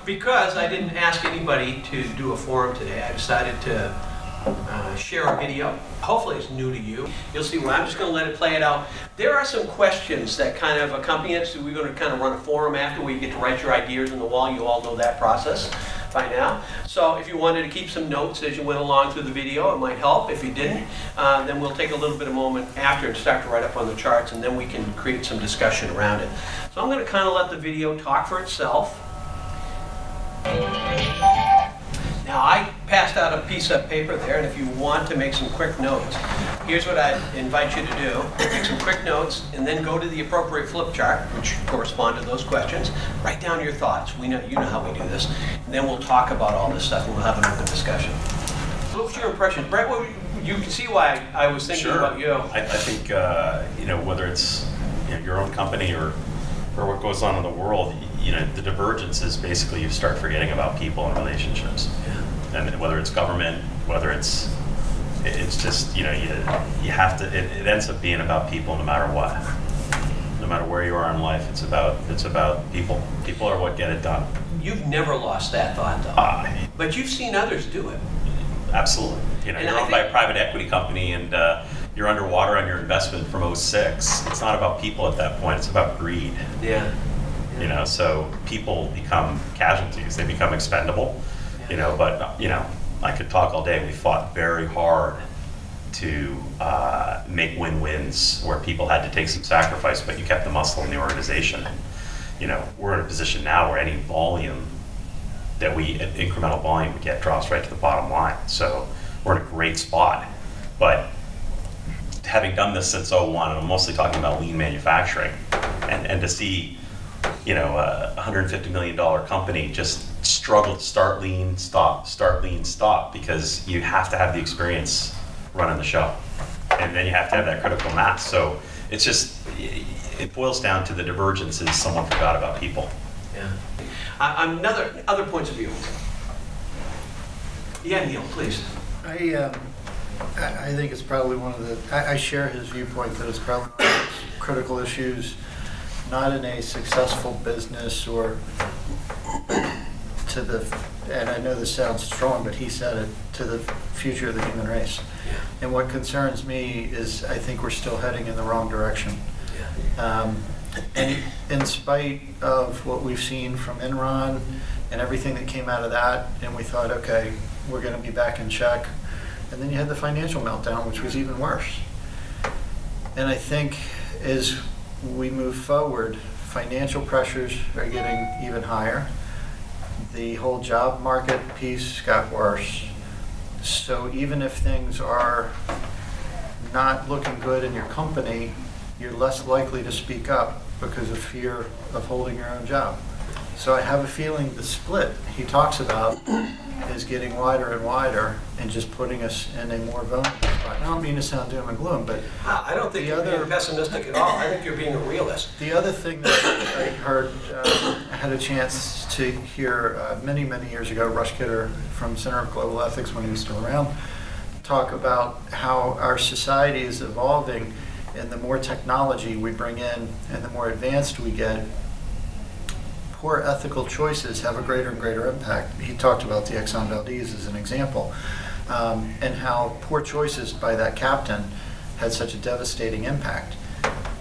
because I didn't ask anybody to do a forum today, I decided to share a video. Hopefully it's new to you. You'll see why. I'm just going to let it play it out. There are some questions that kind of accompany it, so we're going to kind of run a forum after where you get to write your ideas on the wall. You all know that process by now. So if you wanted to keep some notes as you went along through the video, it might help. If you didn't, then we'll take a little bit of a moment after and start to write up on the charts, and then we can create some discussion around it. So I'm going to kind of let the video talk for itself. Now, I passed out a piece of paper there, and if you want to make some quick notes, here's what I invite you to do. Make some quick notes, and then go to the appropriate flip chart, which correspond to those questions. Write down your thoughts. You know how we do this. And then we'll talk about all this stuff, and we'll have an open discussion. What was your impression? Brett, you can see why I was thinking about you. I think, whether it's your own company or what goes on in the world, the divergence is basically you start forgetting about people and relationships. Yeah. And whether it's government, whether it's just, you have to, it ends up being about people no matter what. No matter where you are in life, it's about people. People are what get it done. You've never lost that thought, though. But you've seen others do it. Absolutely. You're owned by a private equity company, and you're underwater on your investment from '06. It's not about people at that point. It's about greed. Yeah. So people become casualties. They become expendable. But I could talk all day. We fought very hard to make win-wins where people had to take some sacrifice, but you kept the muscle in the organization. We're in a position now where any volume that incremental volume we get drops right to the bottom line. So we're in a great spot. But having done this since '01, and I'm mostly talking about lean manufacturing, and to see, a $150 million company just struggle to start lean, stop, because you have to have the experience running the show. And then you have to have that critical mass. So it's just, it boils down to the divergences. Someone forgot about people. Yeah. Other points of view. Yeah, Neil, please. I think it's probably one of the, I share his viewpoint that it's probably one of the critical issues, not in a successful business or to the, and I know this sounds strong, but he said it, to the future of the human race. Yeah. And what concerns me is I think we're still heading in the wrong direction. Yeah. And in spite of what we've seen from Enron and everything that came out of that, and we thought, okay, we're going to be back in check. And then you had the financial meltdown, which was even worse. And I think as we move forward, financial pressures are getting even higher. The whole job market piece got worse. So even if things are not looking good in your company, you're less likely to speak up because of fear of holding your own job. So I have a feeling the split he talks about is getting wider and wider and just putting us in a more vulnerable spot. I don't mean to sound doom and gloom, but I don't think you're being pessimistic at all. I think you're being a realist. The other thing that I heard, I had a chance to hear many, many years ago, Rush Kidder from Center of Global Ethics, when he was still around, talk about how our society is evolving, and the more technology we bring in and the more advanced we get, poor ethical choices have a greater and greater impact. He talked about the Exxon Valdez as an example, and how poor choices by that captain had such a devastating impact.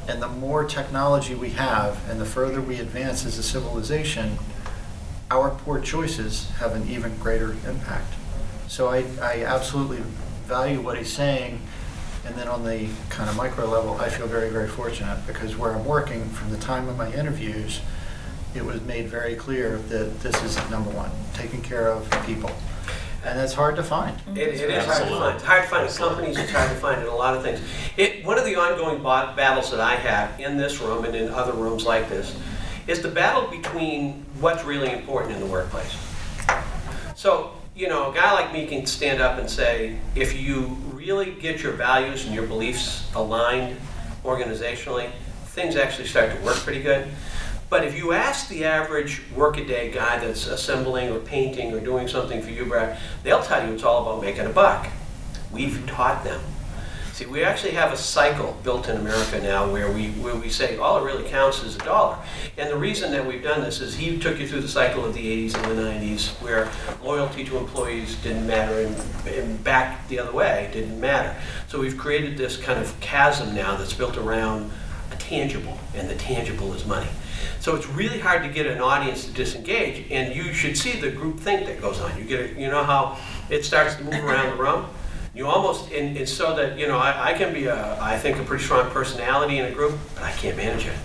And the more technology we have and the further we advance as a civilization, our poor choices have an even greater impact. So I absolutely value what he's saying. And then on the kind of micro level, I feel very, very fortunate, because where I'm working, from the time of my interviews, it was made very clear that this is number one, taking care of people. And that's hard to find. It is hard to find. It's hard to find in companies, it's hard to find in a lot of things. One of the ongoing battles that I have in this room and in other rooms like this is the battle between what's really important in the workplace. So, a guy like me can stand up and say, if you really get your values and your beliefs aligned organizationally, things actually start to work pretty good. But if you ask the average workaday guy that's assembling or painting or doing something for you, Brad, they'll tell you it's all about making a buck. We've taught them See, we actually have a cycle built in America now where we say all it really counts is a dollar. And the reason that we've done this is he took you through the cycle of the 80s and the 90s where loyalty to employees didn't matter and back the other way didn't matter. So we've created this kind of chasm now that's built around a tangible, and the tangible is money. So it's really hard to get an audience to disengage, and you should see the group think that goes on. You know how it starts to move around the room? You almost, and so that, I can be I think a pretty strong personality in a group, but I can't manage it.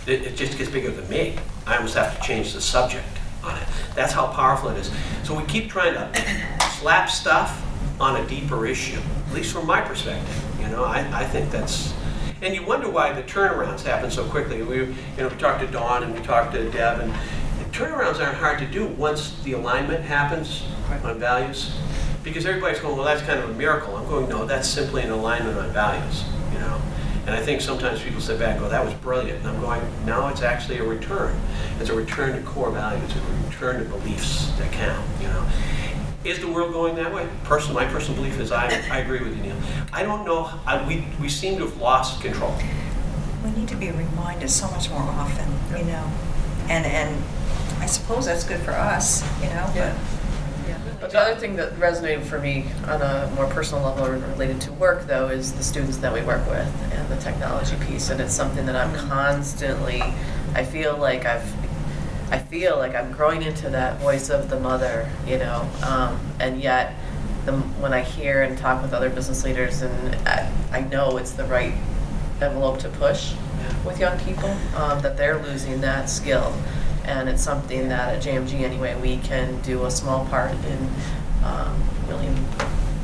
It just gets bigger than me. I almost have to change the subject on it. That's how powerful it is. So we keep trying to slap stuff on a deeper issue, at least from my perspective. I think that's, and you wonder why the turnarounds happen so quickly. We talked to Dawn and we talked to Deb, and turnarounds aren't hard to do once the alignment happens on values. Because everybody's going, well, that's kind of a miracle. I'm going, no, that's simply an alignment on values, And I think sometimes people sit back and go, that was brilliant. And I'm going, no, it's actually a return. It's a return to core values, a return to beliefs that count, Is the world going that way? My personal belief is I agree with you, Neil. I don't know, we seem to have lost control. We need to be reminded so much more often, and I suppose that's good for us, Yeah. But the other thing that resonated for me on a more personal level related to work, though, is the students that we work with and the technology piece. And it's something that I'm constantly, I feel like I'm growing into that voice of the mother, and yet when I hear and talk with other business leaders, and I know it's the right envelope to push with young people, that they're losing that skill. And it's something that at JMG anyway, we can do a small part in really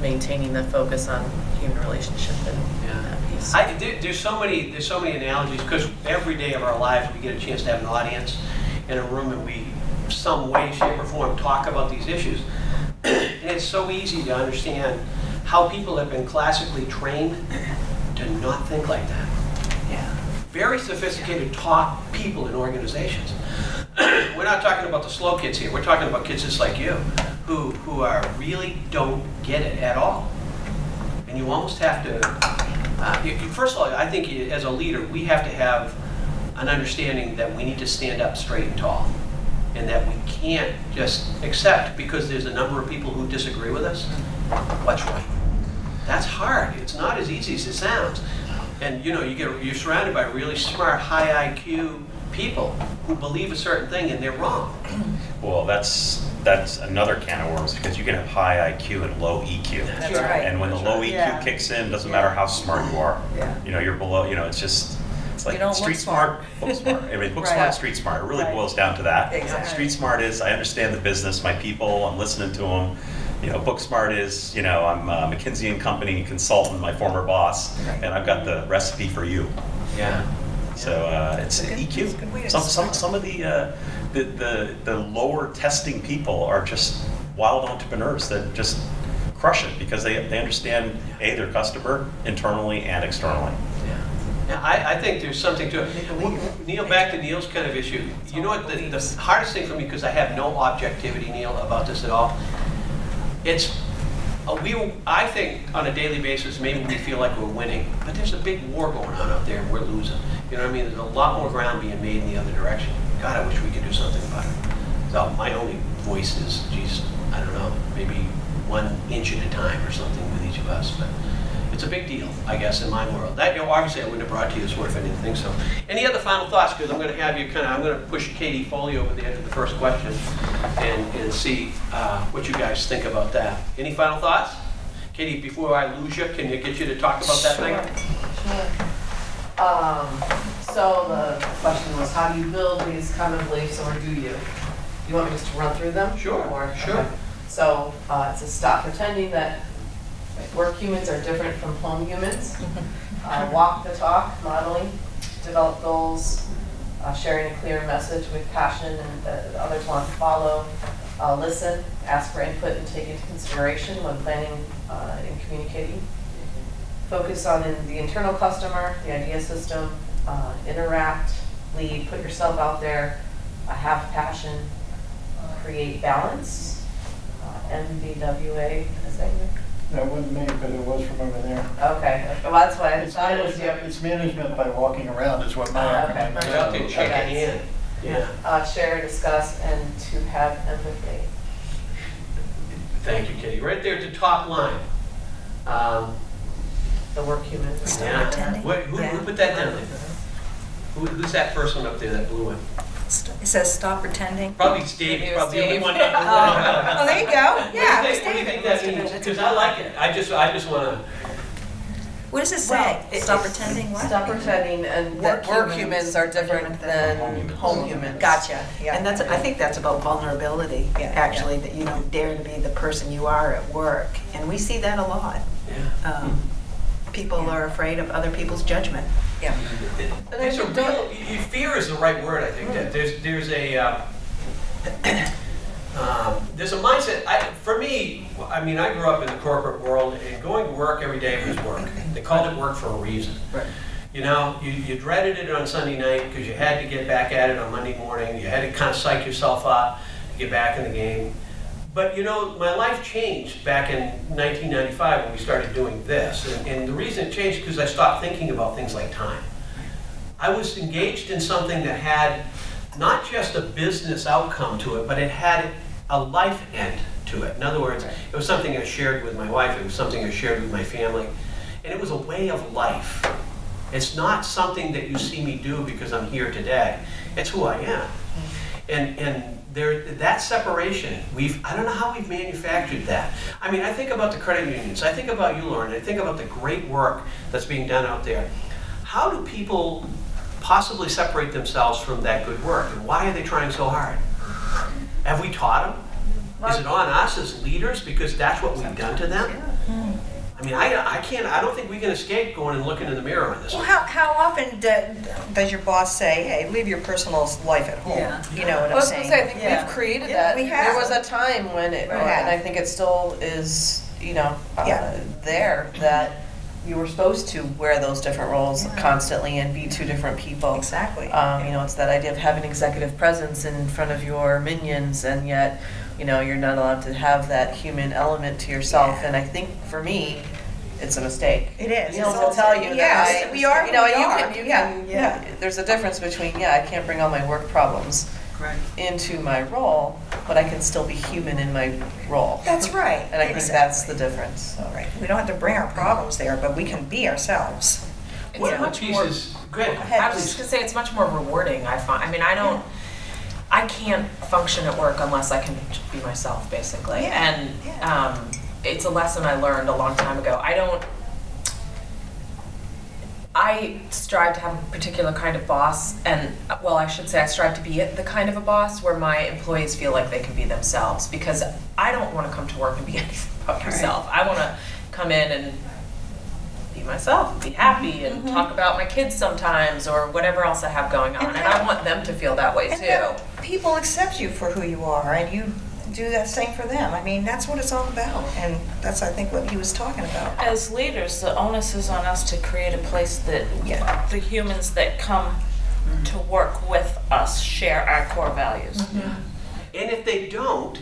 maintaining the focus on human relationship and that piece. There's so many analogies, because every day of our lives we get a chance to have an audience in a room and we, some way, shape, or form, talk about these issues. And it's so easy to understand how people have been classically trained to not think like that. Yeah. Very sophisticated, top people in organizations. We're not talking about the slow kids here. We're talking about kids just like you, who are really don't get it at all. And you almost have to. First of all, I think as a leader, we have to have an understanding that we need to stand up straight and tall, and that we can't just accept because there's a number of people who disagree with us what's right. That's hard. It's not as easy as it sounds. And you're surrounded by really smart, high IQ people who believe a certain thing and they're wrong. Well, that's another can of worms, because you can have high IQ and low EQ. That's right. And when the low EQ kicks in, doesn't matter how smart you are. Yeah. You're below. It's like You don't street look smart, book smart. I mean, book Right. smart, street smart. It really Right. boils down to that. Exactly. Street smart is I understand the business, my people, I'm listening to them. Book smart is, I'm a McKinsey and Company consultant, my former boss, Right. and I've got the recipe for you. Yeah. So it's That's a good- EQ. that's a good way to Some describe of the lower testing people are just wild entrepreneurs that just crush it because they understand their customer internally and externally. Yeah, I think there's something to it. Neil, back to Neil's kind of issue. You know what, the hardest thing for me, because I have no objectivity, Neil, about this at all, I think on a daily basis, maybe we feel like we're winning, but there's a big war going on out there and we're losing. You know what I mean? There's a lot more ground being made in the other direction. God, I wish we could do something about it. So my only voice is, geez, I don't know, maybe 1 inch at a time or something with each of us, but it's a big deal, I guess, in my world. That, obviously I wouldn't have brought to you this morning if I didn't think so. Any other final thoughts? Because I'm going to have you I'm going to push Katie Foley over there to the first question and see what you guys think about that. Any final thoughts? Katie, before I lose you, can you get you to talk about that thing? Sure. So the question was, how do you build these common beliefs, or do you? You want me just to run through them? Sure, sure. Okay. So it's a stop pretending that work humans are different from home humans. Walk the talk, modeling, develop goals, sharing a clear message with passion and that others want to follow. Listen, ask for input and take into consideration when planning and communicating. Focus on the internal customer, the idea system, interact, lead, put yourself out there, have passion, create balance, MBWA, is that you? That wasn't me, but it was from over there. Okay, well, that's why I It's thought it was you. management, it's management by walking around is what my Okay. acronym Go out there, is. check Okay. it in. Yeah. Share, discuss, and to have empathy. Thank you, Kitty. Right there at the top line. The work human. Yeah. pretending. Who put that down there? Who's that person up there, that blue one? It says stop pretending. Probably Steve, Maybe it was probably the Steve. one. Oh, there you go. Yeah, it was What do you David. think that means? Because I like it. I just want to. What does it say? Well, Stop pretending what? Stop pretending, and that work humans are different than home humans. Gotcha, yeah. And that's, I think that's about vulnerability, Yeah, actually, that you don't dare to be the person you are at work. And we see that a lot. Yeah. People are afraid of other people's judgment. Yeah. There's a real, fear is the right word, I think. That there's a mindset. For me, I mean, I grew up in the corporate world, and going to work every day was work. They called it work for a reason. Right. You know, you dreaded it on Sunday night because you had to get back at it on Monday morning. You had to kind of psych yourself up to get back in the game. But you know, my life changed back in 1995 when we started doing this. And the reason it changed is because I stopped thinking about things like time. I was engaged in something that had not just a business outcome to it, but it had a life end to it. In other words, it was something I shared with my wife, it was something I shared with my family, and it was a way of life. It's not something that you see me do because I'm here today. It's who I am. And that separation, I don't know how we've manufactured that. I mean, I think about the credit unions, I think about you, Lauren, I think about the great work that's being done out there. How do people possibly separate themselves from that good work, and why are they trying so hard? Have we taught them? Is it on us as leaders because that's what we've done to them? I mean, I don't think we can escape going and looking in the mirror on this Well, one. how often does your boss say, hey, leave your personal life at home? Yeah. You know what I I'm was going saying? to say, I think Yeah. we've created Yeah, that. we have. There was a time when it, We and have. I think it still is, you know, Yeah. there, that you were supposed to wear those different roles constantly and be two different people. Exactly. You know, it's that idea of having executive presence in front of your minions, and yet, you know, you're not allowed to have that human element to yourself. Yeah. And I think for me, it's a mistake. It is. Neil will tell you that Yes, we are you know, who we you are. can, you Yeah, can, yeah. there's a difference between, I can't bring all my work problems Right. into my role, but I can still be human in my role. That's right. And I think that's the difference. So. Right. We don't have to bring our problems there, but we can be ourselves. One of the much more- pieces, go ahead. I was just gonna say it's much more rewarding. I find. I mean, I can't function at work unless I can be myself, basically. Yeah, And yeah. it's a lesson I learned a long time ago. I strive to have a particular kind of boss, and well, I should say I strive to be the kind of a boss where my employees feel like they can be themselves, because I don't want to come to work and be anything but myself. I want to come in and be myself, be happy, and talk about my kids sometimes or whatever else I have going on. And And I want them to feel that way And too. that people accept you for who you are, and you do that same for them. I mean, that's what it's all about, and that's, I think, what he was talking about. As leaders, the onus is on us to create a place that Yeah. the humans that come to work with us share our core values. And if they don't,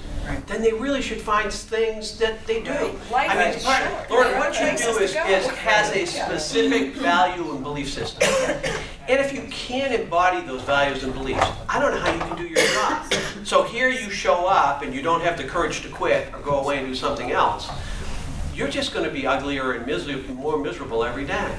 then they really should find things that they do. Right. I mean, Like- part- Sure. Lauren, what you Places do to is go. has a specific value and belief system. And if you can't embody those values and beliefs, I don't know how you can do your job. So here you show up and you don't have the courage to quit or go away and do something else. You're just going to be uglier and more miserable every day.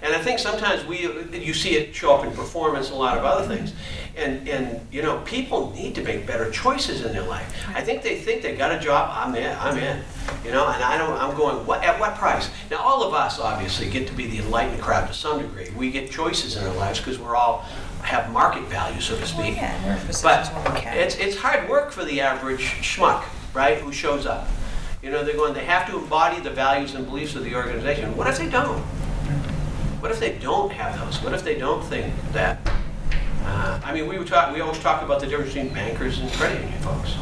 And I think sometimes you see it show up in performance and a lot of other things. And you know, people need to make better choices in their life. I think they got a job, I'm in. You know, and I'm going, at what price? Now all of us obviously get to be the enlightened crowd to some degree. We get choices in our lives because we're all have market value, so to Well, speak. yeah, we're in positions But where we can. it's hard work for the average schmuck, right, who shows up. You know, they have to embody the values and beliefs of the organization. What if they don't? What if they don't have those? What if they don't think that? I mean, we always talk about the difference between bankers and credit union folks.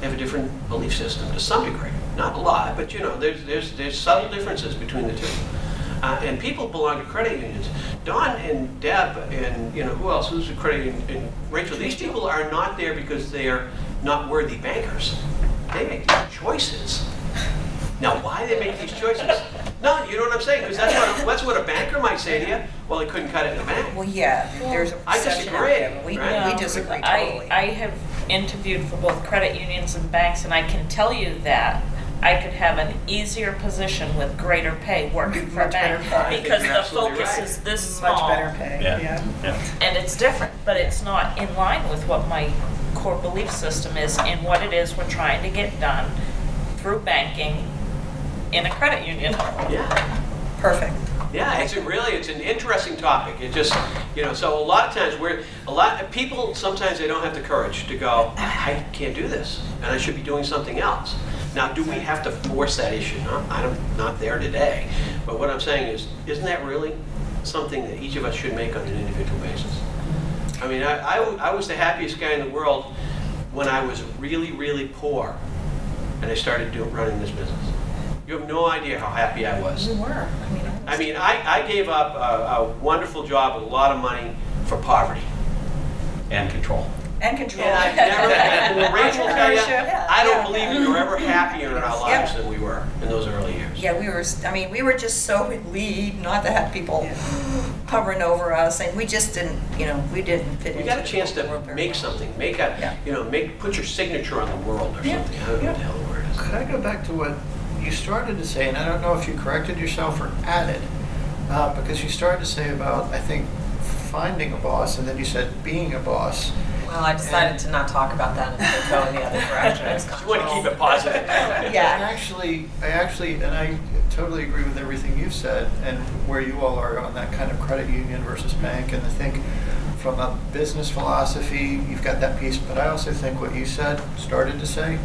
They have a different belief system to some degree. Not a lot, but you know, there's subtle differences between the two. And people belong to credit unions. Don and Deb and you know who else? Who's a credit union? And Rachel. These people are not there because they are not worthy bankers. They make these choices Now, why they make these choices? No, you know what I'm saying? Because that's what a banker might say to you. Well, he couldn't cut it in the bank. Well, yeah, there's a I perception out disagree, there, but we right? disagree totally. I have interviewed for both credit unions and banks, and I can tell you that I could have an easier position with greater pay working for a Much better bank pay. because You're the absolutely focus right. is this small. Much better pay, Yeah. Yeah. And it's different, but it's not in line with what my core belief system is and what it is we're trying to get done through banking in a credit union. Yeah. Perfect. Yeah, it's an interesting topic. It just, so a lot of times people, sometimes they don't have the courage to go, I can't do this, and I should be doing something else. Now, do we have to force that issue? No, I'm not there today. But what I'm saying is, isn't that really something that each of us should make on an individual basis? I mean, I was the happiest guy in the world when I was really, really poor, and I started running this business. You have no idea how happy I was. We were. I gave up a wonderful job with a lot of money for poverty. And control. And control. And I've never, and Rachel will tell you, Entrepreneurship. I don't Yeah. believe we were ever happier in our lives than we were in those early years. Yeah, we were just so relieved not to have people hovering over us, and we just didn't, we didn't fit We into got a chance the to world very make well. something, Yeah. put your signature on the world or Yeah. something. I don't know what the hell the word is. Could I go back to what you started to say, and I don't know if you corrected yourself or added, because you started to say about, I think, finding a boss, and then you said being a boss. Well, I decided to not talk about that and to go in the other direction. You want to keep it positive. Yeah. I actually, and I totally agree with everything you said, and where you all are on that kind of credit union versus bank, and I think from a business philosophy, you've got that piece, but I also think what you started to say,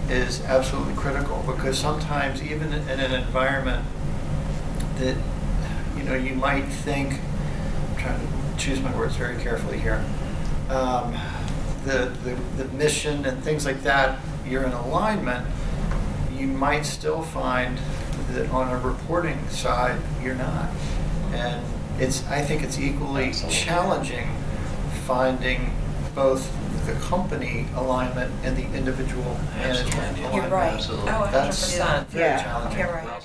is absolutely critical, because sometimes even in an environment that, you might think, I'm trying to choose my words very carefully here, the mission and things like that, you're in alignment, you might still find that on a reporting side, you're not. And I think it's equally challenging finding both the company alignment and the individual management alignment. You're right. Absolutely. Oh, That's 100%. very challenging. You're right.